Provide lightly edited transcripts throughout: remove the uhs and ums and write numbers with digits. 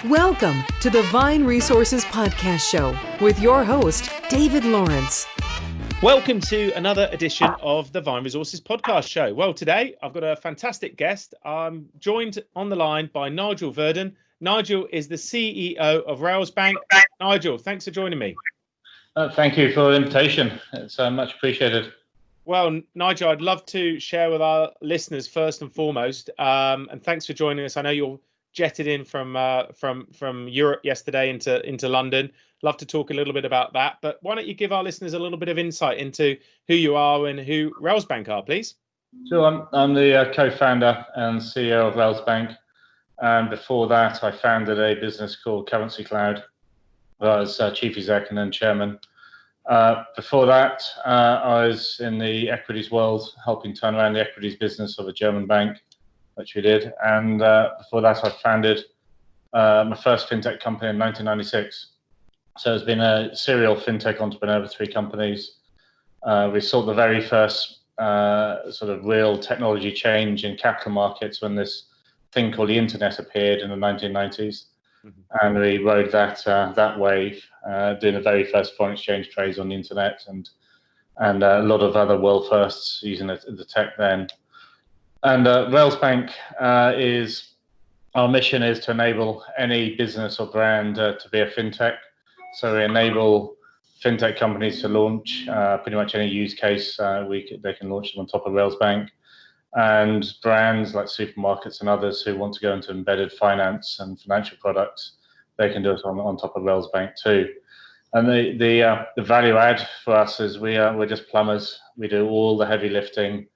Welcome to the Vine Resources Podcast Show with your host, David Lawrence. Welcome to another edition of the Vine Resources Podcast Show. Well, today I've got a fantastic guest. I'm joined on the line by Nigel Verdon. Nigel is the CEO of Railsbank. Nigel, thanks for joining me. Thank you for the invitation. It's much appreciated. Well, Nigel, I'd love to share with our listeners first and foremost, and thanks for joining us. I know you're jetted in from Europe yesterday into London. Love to talk a little bit about that, but why don't you give our listeners a little bit of insight into who you are and who Railsbank are, please? So I'm the co-founder and CEO of Railsbank, and before that I founded a business called Currency Cloud, where I was chief exec and then chairman. Before that, I was in the equities world, helping turn around the equities business of a German bank, which we did. And before that, I founded my first fintech company in 1996. So it's been a serial fintech entrepreneur with 3 companies. We saw the very first sort of real technology change in capital markets when this thing called the internet appeared in the 1990s. And we rode that wave, doing the very first foreign exchange trades on the internet and a lot of other world firsts using the tech then. And Railsbank our mission is to enable any business or brand to be a fintech. So we enable fintech companies to launch pretty much any use case. They can launch them on top of Railsbank. And brands like supermarkets and others who want to go into embedded finance and financial products, they can do it on top of Railsbank too. And the value add for us is we're just plumbers. We do all the heavy lifting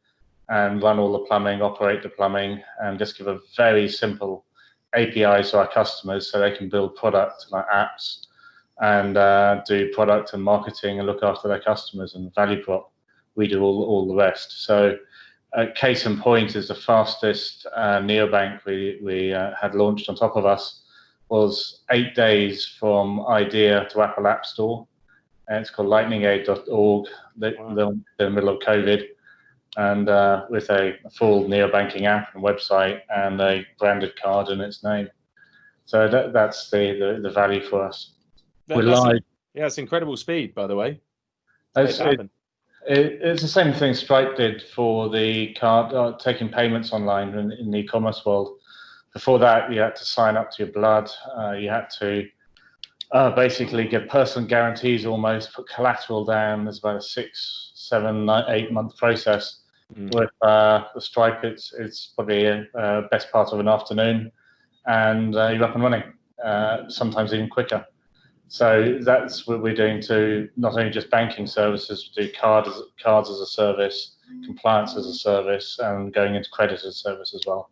and run all the plumbing, operate the plumbing, and just give a very simple API to our customers so they can build product like apps and do product and marketing and look after their customers and value prop. We do all the rest. So case in point is the fastest neobank we had launched on top of us was 8 days from idea to Apple App Store. And it's called lightningaid.org. They're in the middle of COVID. And with a full neobanking app and website and a branded card in its name. So that's the value for us. We're live. Yeah, it's incredible speed, by the way. It's the same thing Stripe did for the card, taking payments online in the e-commerce world. Before that, you had to sign up to your blood. You had to basically get personal guarantees almost, put collateral down. There's about a 6, 7, 8 month process. With the Stripe, it's probably a best part of an afternoon, and you're up and running, sometimes even quicker. So that's what we're doing to not only just banking services, we do cards as a service, compliance as a service, and going into credit as a service as well.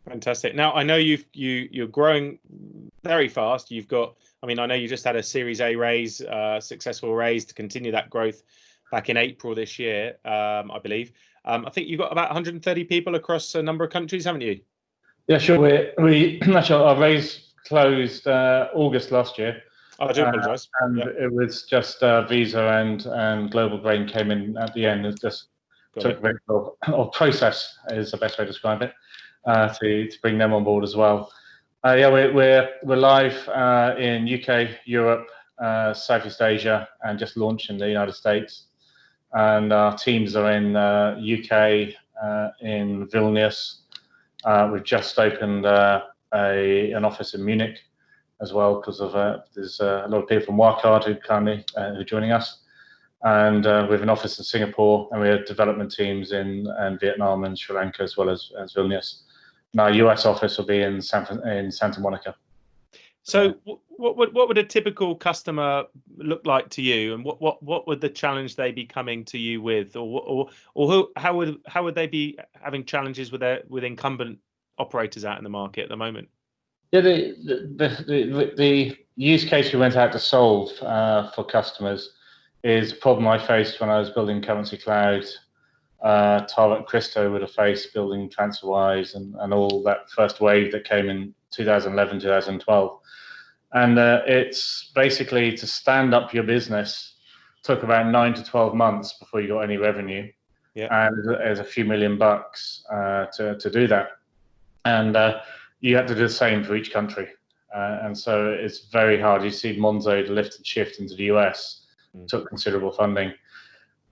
Fantastic. Now I know you're growing very fast. I know you just had a Series A raise, successful raise to continue that growth back in April this year, I believe. I think you've got about 130 people across a number of countries, haven't you? Yeah, sure. We actually our raise closed August last year. I do apologise. And it was just Visa and Global Brain came in at the end. It just took a bit of process is the best way to describe it to bring them on board as well. We're live in UK, Europe, Southeast Asia, and just launched in the United States. And our teams are in UK, in Vilnius. We've just opened an office in Munich as well because of there's a lot of people from Wirecard who are joining us, and we have an office in Singapore, and we have development teams in Vietnam and Sri Lanka as well as Vilnius. And our US office will be in Santa Monica. So what would a typical customer look like to you, and what would the challenge they be coming to you with, or how would they be having challenges with incumbent operators out in the market at the moment? Yeah, the use case we went out to solve for customers is a problem I faced when I was building Currency Cloud. Tarek Christo would have faced building TransferWise and all that first wave that came in 2011, 2012. And it's basically to stand up your business took about 9 to 12 months before you got any revenue. Yeah. And there's a few $1 million to do that. And you have to do the same for each country. and so it's very hard. You see Monzo, the lift and shift into the US, took considerable funding.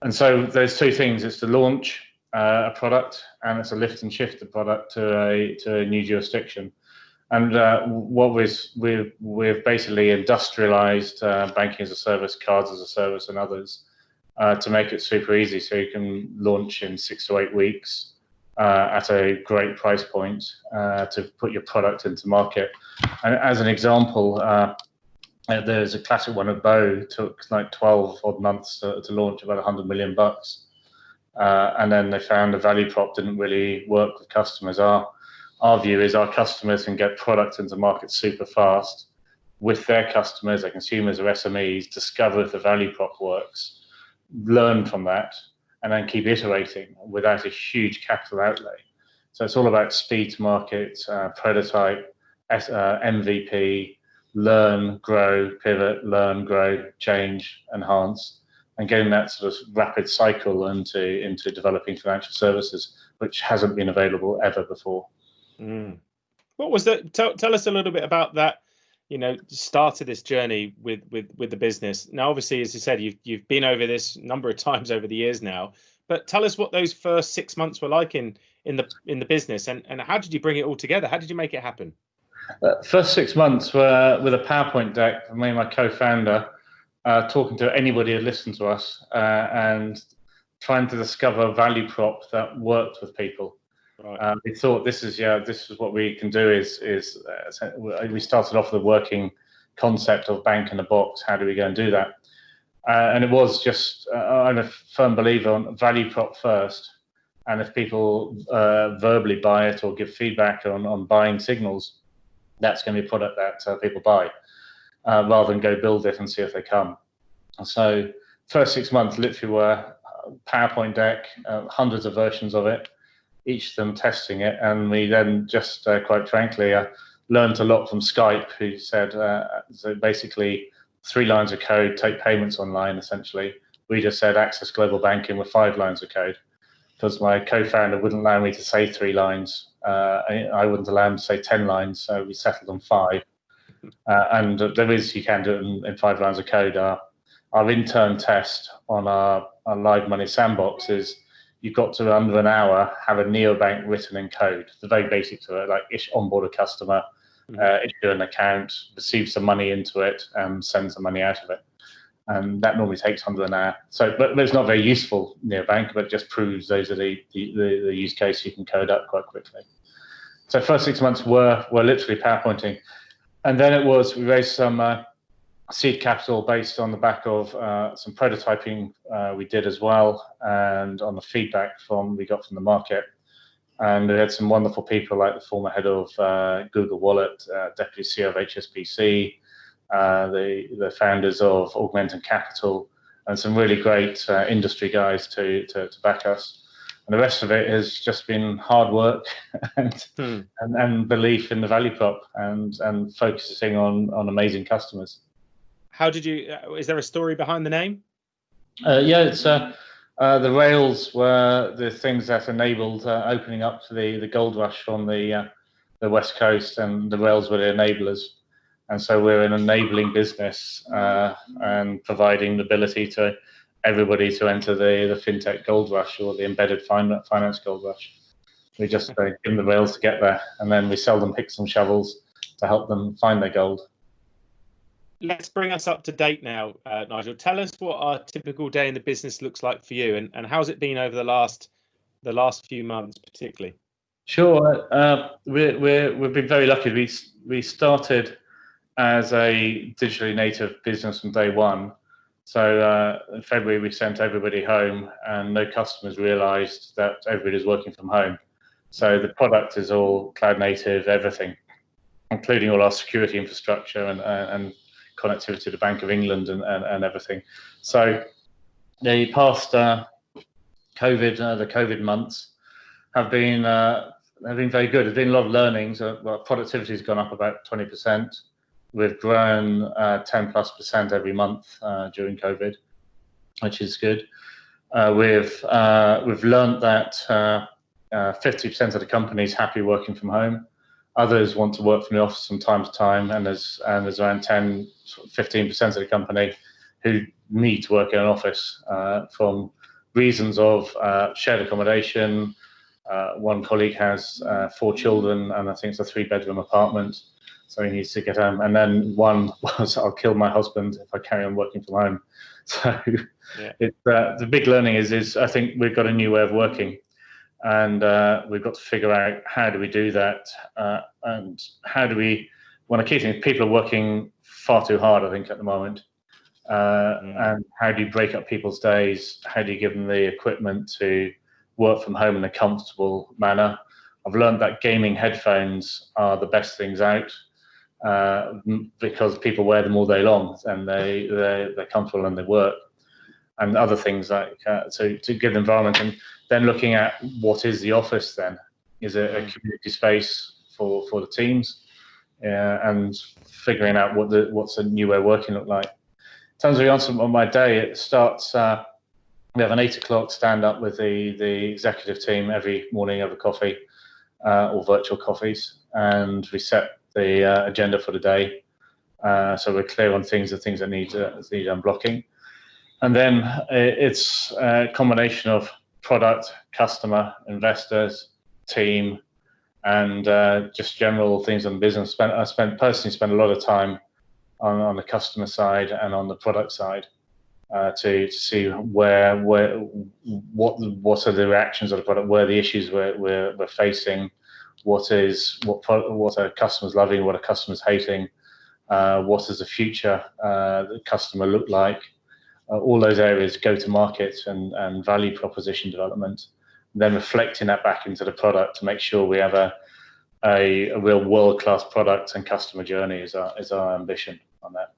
And so there's two things. It's to launch a product, and it's a lift and shift the product to a new jurisdiction. And what we've basically industrialized banking as a service, cards as a service, and others to make it super easy. So you can launch in 6 to 8 weeks at a great price point to put your product into market. And as an example, there's a classic one of Bow, took like 12 odd months to launch, about $100 million. And then they found the value prop didn't really work with customers. Our view is our customers can get product into market super fast with their customers, their consumers or SMEs, discover if the value prop works, learn from that, and then keep iterating without a huge capital outlay. So it's all about speed to market, prototype, MVP, learn, grow, pivot, learn, grow, change, enhance, and getting that sort of rapid cycle into developing financial services, which hasn't been available ever before. What was that? Tell us a little bit about that. Started this journey with the business. Now, obviously, as you said, you've been over this a number of times over the years now. But tell us what those first 6 months were like in the business, and how did you bring it all together? How did you make it happen? First 6 months were with a PowerPoint deck, me and my co-founder talking to anybody who listened to us and trying to discover a value prop that worked with people. Right. We thought this is what we can do. We started off with a working concept of bank in a box. How do we go and do that? And it was just I'm a firm believer on value prop first, and if people verbally buy it or give feedback on buying signals, that's going to be a product that people buy, rather than go build it and see if they come. So first 6 months literally were PowerPoint deck, hundreds of versions of it, each of them testing it, and we then just quite frankly learned a lot from Skype, who said so basically 3 lines of code, take payments online. Essentially, we just said access global banking with 5 lines of code, because my co-founder wouldn't allow me to say 3 lines. I wouldn't allow him to say 10 lines, so we settled on 5. And you can do it in 5 lines of code. Our intern test on our live money sandbox is you've got to, under an hour, have a neobank written in code. The very basics of it, like onboard a customer, issue an account, receive some money into it, and send some money out of it. And that normally takes under an hour. So, but it's not very useful neobank, but it just proves those are the use case you can code up quite quickly. So first 6 months were literally PowerPointing. And then we raised some seed capital based on the back of some prototyping we did as well, and on the feedback we got from the market. And we had some wonderful people like the former head of Google Wallet, deputy CEO of HSBC, the founders of Augmented Capital, and some really great industry guys to back us. And the rest of it has just been hard work and belief in the value prop and focusing on amazing customers. How did you? Is there a story behind the name? Yeah, it's the rails were the things that enabled opening up to the gold rush on the West Coast, and the rails were the enablers. And so we're an enabling business and providing the ability to everybody to enter the fintech gold rush or the embedded finance gold rush. We just give them the rails to get there, and then we sell them picks and shovels to help them find their gold. Let's bring us up to date now, Nigel. Tell us what our typical day in the business looks like for you, and how's it been over the last few months, particularly? Sure, we've been very lucky. We started as a digitally native business from day one. So in February, we sent everybody home, and no customers realized that everybody's working from home. So the product is all cloud native, everything, including all our security infrastructure and connectivity to the Bank of England and everything. So the past the COVID months have been very good. There's been a lot of learnings. Productivity has gone up about 20%. We've grown 10+% every month during COVID, which is good. We've learned that 50% of the company is happy working from home. Others want to work from the office from time to time, and there's around 10, 15% of the company who need to work in an office from reasons of shared accommodation. One colleague has 4 children, and I think it's a 3-bedroom apartment, so he needs to get home. And then one was, I'll kill my husband if I carry on working from home. So the big learning is I think we've got a new way of working, and we've got to figure out how do we do that, and how do we. One of the key things, people are working far too hard, I think, at the moment. And how do you break up people's days? How do you give them the equipment to work from home in a comfortable manner? I've learned that gaming headphones are the best things out, because people wear them all day long, and they're comfortable and they work. And other things like to give the environment, and then looking at what is the office then? Is it a community space for the teams? And figuring out what's a new way of working look like. In terms of the answer on my day, it starts. We have an 8 o'clock stand up with the executive team every morning over coffee, or virtual coffees, and we set the agenda for the day. So we're clear on the things that need unblocking, and then it's a combination of product, customer, investors, team, and just general things on business. I personally spend a lot of time on the customer side and on the product side, to see what are the reactions of the product, where are the issues we're facing, what are customers loving, what are customers hating, what does the future the customer look like, all those areas, go to market and value proposition development, and then reflecting that back into the product to make sure we have a real world-class product and customer journey is our ambition on that.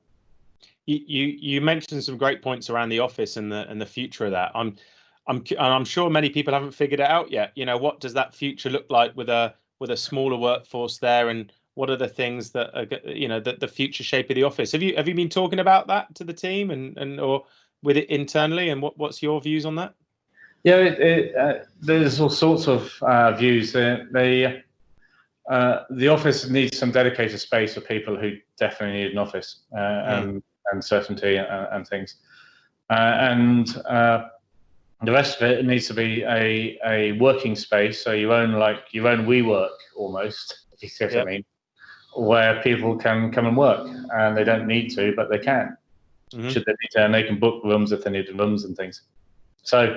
You mentioned some great points around the office and the future of that. I'm sure many people haven't figured it out yet. What does that future look like with a smaller workforce there, and what are the things that are, the future shape of the office? Have you been talking about that to the team and or with it internally, and what's your views on that? Yeah, there's all sorts of views. The office needs some dedicated space for people who definitely need an office, and certainty and things. And the rest of it needs to be a working space, so your own WeWork almost, if you see what I mean, where people can come and work, and they don't need to, but they can. Should they need to, and they can book rooms if they need rooms and things. So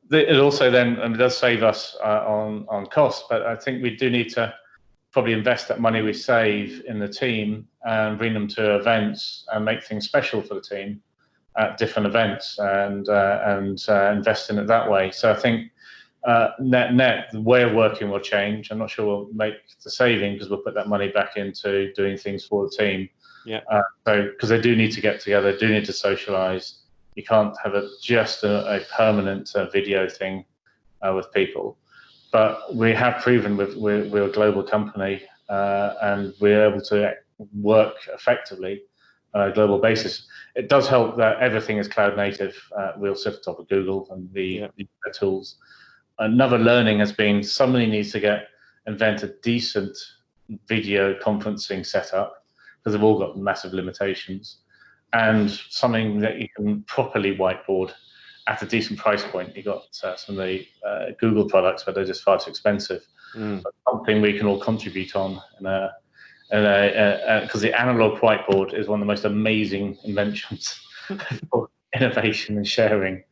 it also then, and it does save us on costs, but I think we do need to probably invest that money we save in the team and bring them to events and make things special for the team at different events, and invest in it that way. So I think net the way of working will change. I'm not sure we'll make the saving, because we'll put that money back into doing things for the team. So because they do need to get together, do need to socialize. You can't have just a permanent video thing with people. But we have proven we're a global company, and we're able to work effectively on a global basis. It does help that everything is cloud native. We'll sit on top of Google and the tools. Another learning has been somebody needs to invent a decent video conferencing setup, because they've all got massive limitations, and something that you can properly whiteboard at a decent price point. You got some of the Google products, but they're just far too expensive. But something we can all contribute on, because the analog whiteboard is one of the most amazing inventions for innovation and sharing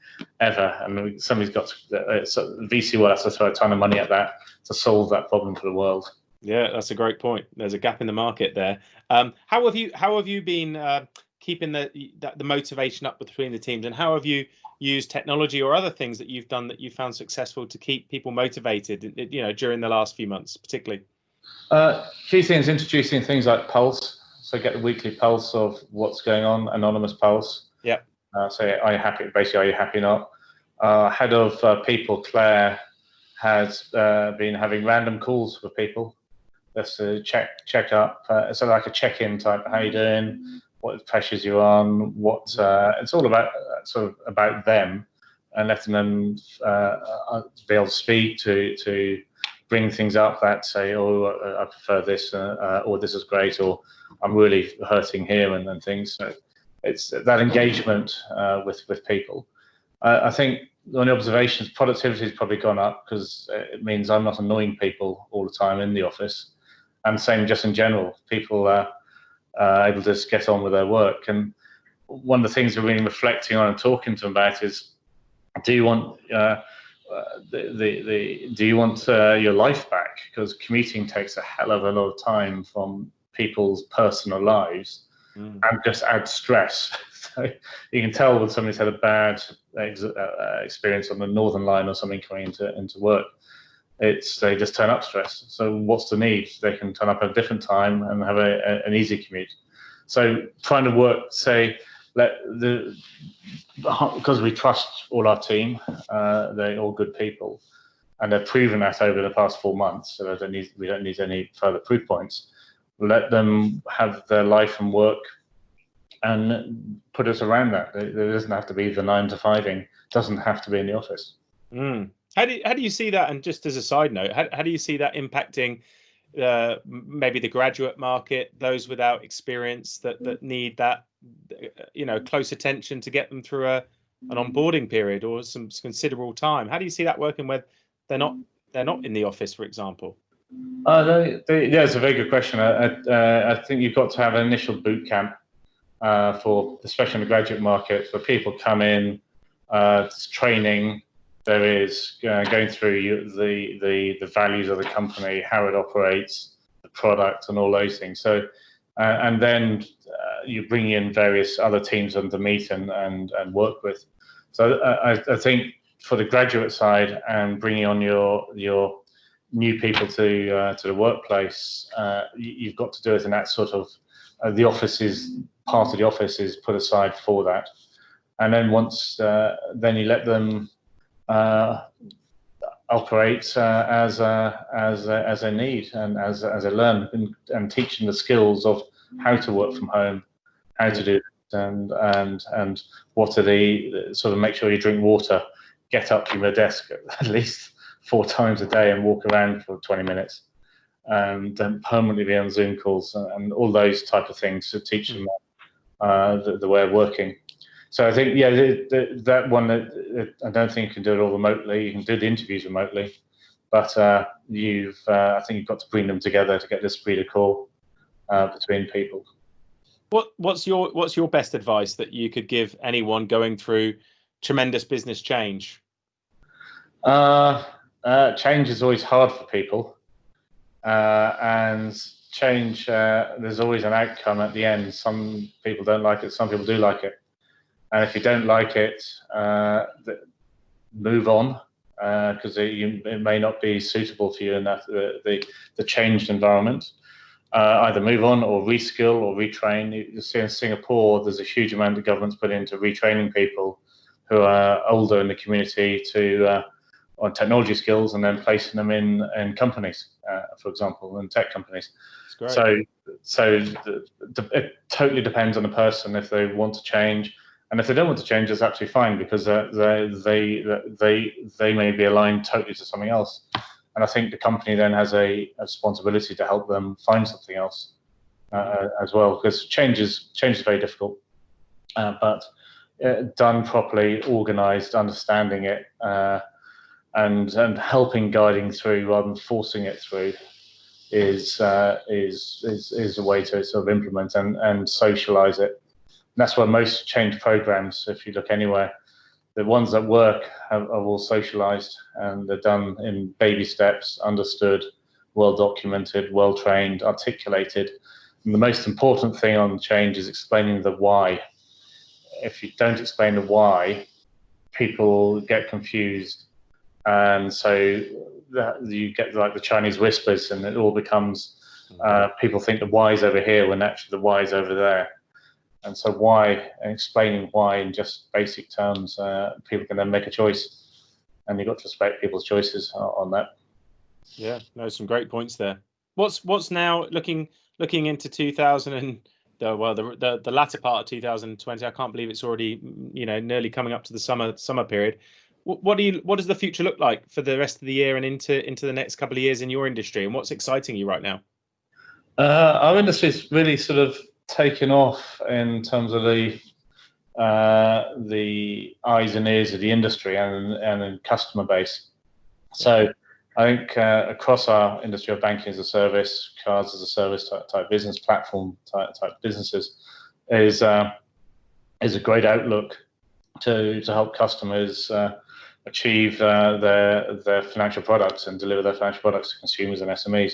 ever. And somebody's got VC will have to throw a ton of money at that to solve that problem for the world. Yeah, that's a great point. There's a gap in the market there. How have you been keeping the motivation up between the teams, and how have you used technology or other things that you've done that you found successful to keep people motivated, during the last few months, particularly? Key things, introducing things like Pulse, so get the weekly pulse of what's going on, anonymous pulse. Yeah. Say, are you happy? Basically, are you happy or not? Head of people, Claire, has been having random calls for people. Just to check up. So like a check-in type. How you doing? What pressures you're on? It's all about about them, and letting them be able to speak to bring things up that say, oh, I prefer this, or this is great, or I'm really hurting here, and things. So it's that engagement with people. I think on the observations, productivity has probably gone up because it means I'm not annoying people all the time in the office, and same just in general. People are able to just get on with their work. And one of the things we've been reflecting on and talking to them about is, do you want do you want your life back? Because commuting takes a hell of a lot of time from people's personal lives, and just adds stress. So you can tell when somebody's had a bad experience on the Northern Line or something coming into work. They just turn up stressed. So what's the need? They can turn up at a different time and have an easy commute. So trying to work, say, because we trust all our team, they're all good people, and they've proven that over the past 4 months. So we don't need any further proof points. Let them have their life and work, and put us around that. There doesn't have to be the 9 to 5ing. Doesn't have to be in the office. How do you see that? And just as a side note, how do you see that impacting maybe the graduate market, those without experience that need that close attention to get them through an onboarding period or some considerable time? How do you see that working when they're not in the office, for example? Yeah, it's a very good question. I think you've got to have an initial boot camp for, especially in the graduate market, for people come in. It's training. There is going through the values of the company, how it operates, the product, and all those things. So, and then you bring in various other teams to meet and work with. So I think for the graduate side and bringing on your new people to the workplace, you've got to do it in that sort of the office is part of the office is put aside for that, and then once then you let them operate as a need and as a learn, and teach them the skills of how to work from home, how to do it, and what are the sort of, make sure you drink water, get up from your desk at least 4 times a day and walk around for 20 minutes, and then permanently be on Zoom calls and all those type of things to teach them the way of working. So I think, yeah, that one, I don't think you can do it all remotely. You can do the interviews remotely, but I think you've got to bring them together to get this esprit de corps between people. What's your best advice that you could give anyone going through tremendous business change? Change is always hard for people, and change, there's always an outcome at the end. Some people don't like it, some people do like it. And if you don't like it, move on, because it may not be suitable for you in that the changed environment. Either move on or reskill or retrain. You see in Singapore, there's a huge amount the government's put into retraining people who are older in the community on technology skills, and then placing them in companies, for example, in tech companies. So it totally depends on the person if they want to change. And if they don't want to change, it's absolutely fine, because they may be aligned totally to something else. And I think the company then has a responsibility to help them find something else as well, because change is very difficult. But done properly, organised, understanding it, and helping, guiding through rather than forcing it through is a way to sort of implement and socialise it. And that's where most change programs, if you look anywhere, the ones that work are all socialized, and they're done in baby steps, understood, well documented, well trained, articulated. And the most important thing on change is explaining the why. If you don't explain the why, people get confused, and so you get like the Chinese whispers, and it all becomes people think the why is over here when actually the why is over there. And so why, and explaining why in just basic terms, people can then make a choice, and you've got to respect people's choices on that. Yeah, no, some great points there. What's now looking into 2000 and the latter part of 2020? I can't believe it's already nearly coming up to the summer period. What does the future look like for the rest of the year and into the next couple of years in your industry, and what's exciting you right now? Our industry's really sort of taken off in terms of the eyes and ears of the industry and the customer base. So I think across our industry of banking as a service, cards as a service type business, platform type businesses is a great outlook to help customers achieve their financial products and deliver their financial products to consumers and SMEs.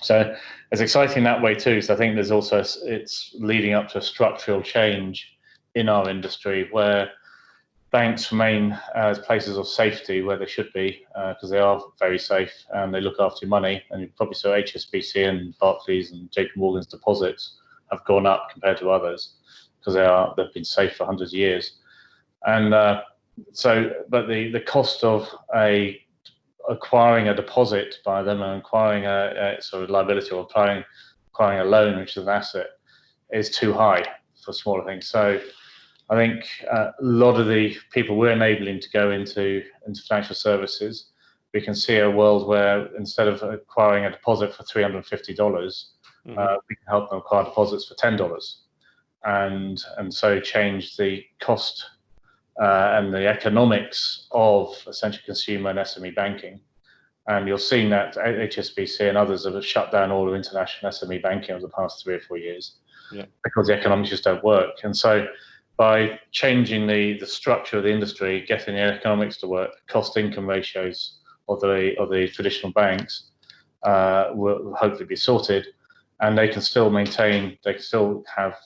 So it's exciting that way too. So I think there's also, it's leading up to a structural change in our industry where banks remain as places of safety where they should be, because they are very safe and they look after your money. And you probably saw HSBC and Barclays and JP Morgan's deposits have gone up compared to others because they've been safe for hundreds of years. And but the cost of acquiring a deposit by them and acquiring a sort of liability or acquiring a loan, which is an asset, is too high for smaller things. So I think a lot of the people we're enabling to go into financial services, we can see a world where instead of acquiring a deposit for $350, we can help them acquire deposits for $10, and so change the cost and the economics of essentially consumer and SME banking. And you're seeing that HSBC and others have shut down all of international SME banking over the past 3 or 4 years because the economics just don't work. And so by changing the structure of the industry, getting the economics to work, cost-income ratios of the traditional banks will hopefully be sorted, and they can still have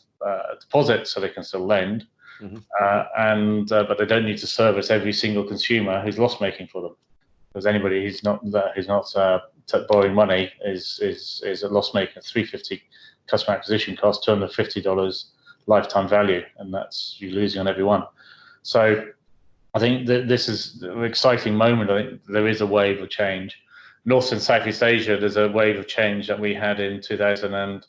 deposits, so they can still lend, but they don't need to service every single consumer who's loss making for them, because anybody who's not borrowing money is a loss maker. $350 customer acquisition cost, $250 lifetime value, and that's you losing on every one. So I think that this is an exciting moment. I think there is a wave of change. North and Southeast Asia, there's a wave of change that we had in 2012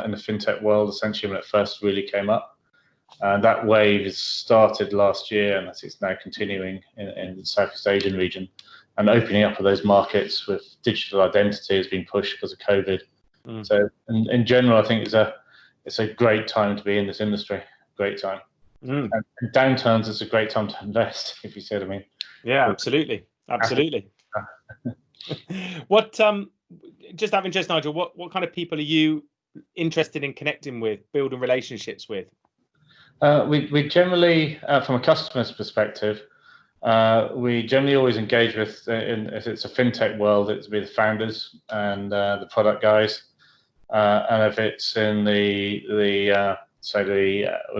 in the fintech world, essentially when it first really came up. That wave has started last year, and it's now continuing in the Southeast Asian region, and opening up of those markets with digital identity has been pushed because of COVID. So in general, I think it's a great time to be in this industry. Great time. And in downturns, it's a great time to invest, if you see what I mean. Yeah, absolutely. What just out of interest, Nigel, what kind of people are you interested in connecting with, building relationships with? We generally, from a customer's perspective, we generally always engage with, if it's a fintech world, it's with the founders and the product guys. And if it's in what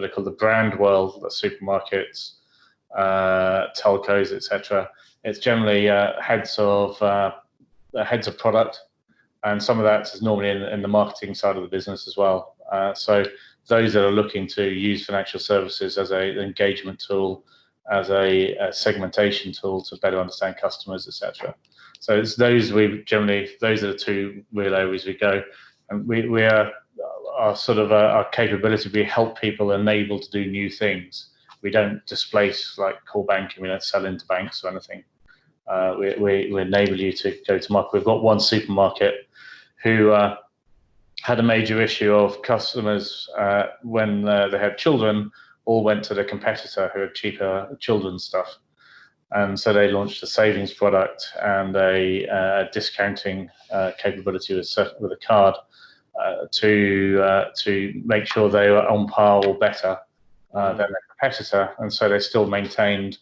they call the brand world, the supermarkets, telcos, etc., it's generally heads of product, and some of that is normally in the marketing side of the business as well. So those that are looking to use financial services as an engagement tool, as a segmentation tool to better understand customers, etc. So it's those are the two real areas we go. And we are sort of our capability. We help people enable to do new things. We don't displace like core banking. We don't sell into banks or anything. We enable you to go to market. We've got one supermarket who had a major issue of customers when they had children all went to the competitor who had cheaper children's stuff. And so they launched a savings product and a discounting capability with a card to make sure they were on par or better than their competitor. And so they still maintained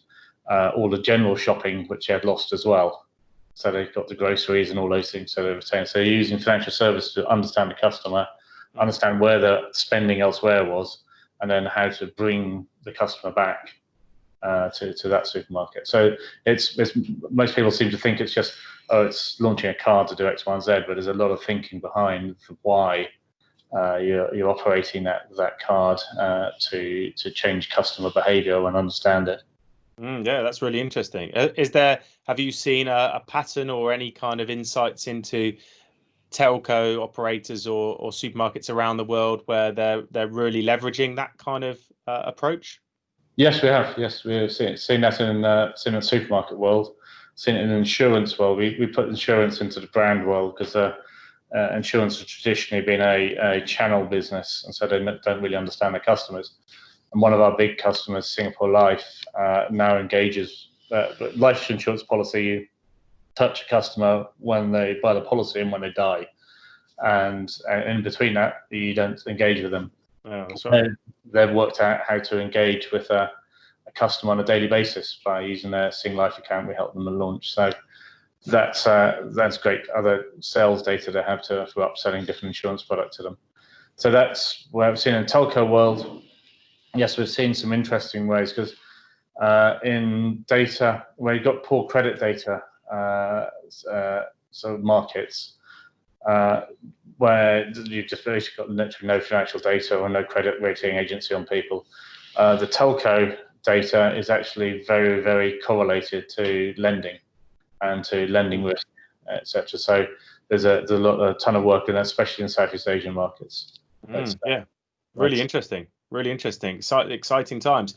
all the general shopping, which they had lost as well. So they got the groceries and all those things. So they retained. So they're using financial services to understand the customer, understand where the spending elsewhere was, and then how to bring the customer back to that supermarket. So it's most people seem to think it's just, it's launching a card to do X, Y, and Z, but there's a lot of thinking behind why you're operating that card to change customer behavior and understand it. Yeah, that's really interesting. Have you seen a pattern or any kind of insights into telco operators or supermarkets around the world where they're really leveraging that kind of approach? Yes, we have. Yes, we've seen that in the supermarket world, seen it in the insurance world. We put insurance into the brand world because insurance has traditionally been a channel business, and so they don't really understand their customers. And one of our big customers, Singapore Life, now engages life insurance policy. You touch a customer when they buy the policy and when they die, and in between that, you don't engage with them. Oh, that's right. They've worked out how to engage with a customer on a daily basis by using their Sing Life account. We help them launch. So that's great. Other sales data they have for upselling different insurance products to them. So that's what I've seen in the telco world. Yes, we've seen some interesting ways because in data where you've got poor credit data, so markets, where you've just basically got literally no financial data or no credit rating agency on people. The telco data is actually very, very correlated to lending and to lending risk, etc. So there's a ton of work in that, especially in Southeast Asian markets. Really interesting. Really interesting. Exciting times.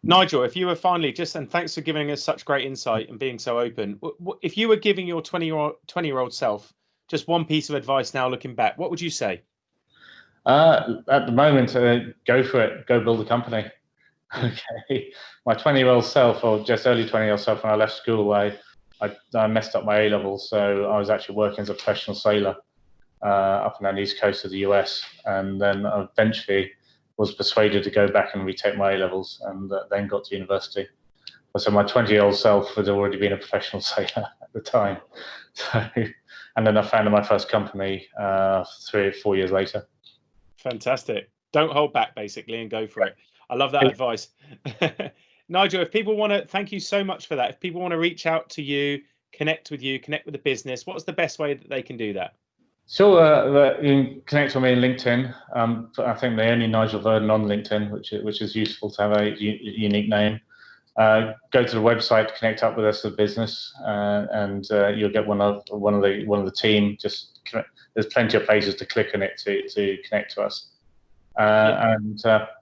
Nigel, if you were finally and thanks for giving us such great insight and being so open. If you were giving your 20-year-old self just one piece of advice now looking back, what would you say? At the moment, go for it. Go build a company. Okay. My 20-year-old self, or just early 20-year-old self, when I left school, I messed up my A-levels. So I was actually working as a professional sailor up and down the east coast of the US. And then I eventually was persuaded to go back and retake my A-levels and then got to university. So my 20-year-old self had already been a professional sailor at the time. And then I founded my first company 3 or 4 years later. Fantastic. Don't hold back, basically, and go for it. I love that advice. Nigel, if people want to, thank you so much for that. If people want to reach out to you, connect with the business, what's the best way that they can do that? Sure, you can connect with me on LinkedIn. I think the only Nigel Verdon on LinkedIn, which is useful to have a unique name. Go to the website to connect up with us as a business, and you'll get one of the team. There's plenty of places to click on it to connect to us, and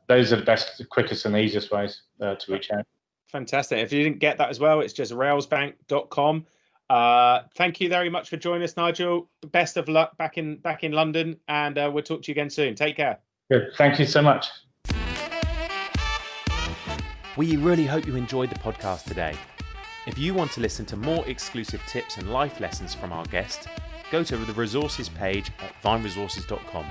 those are the best, quickest, and easiest ways to reach out. Fantastic. If you didn't get that as well, it's just railsbank.com. Thank you very much for joining us, Nigel. Best of luck back in London, and we'll talk to you again soon. Take care. Good. Thank you so much. We really hope you enjoyed the podcast today. If you want to listen to more exclusive tips and life lessons from our guest, go to the resources page at vineresources.com.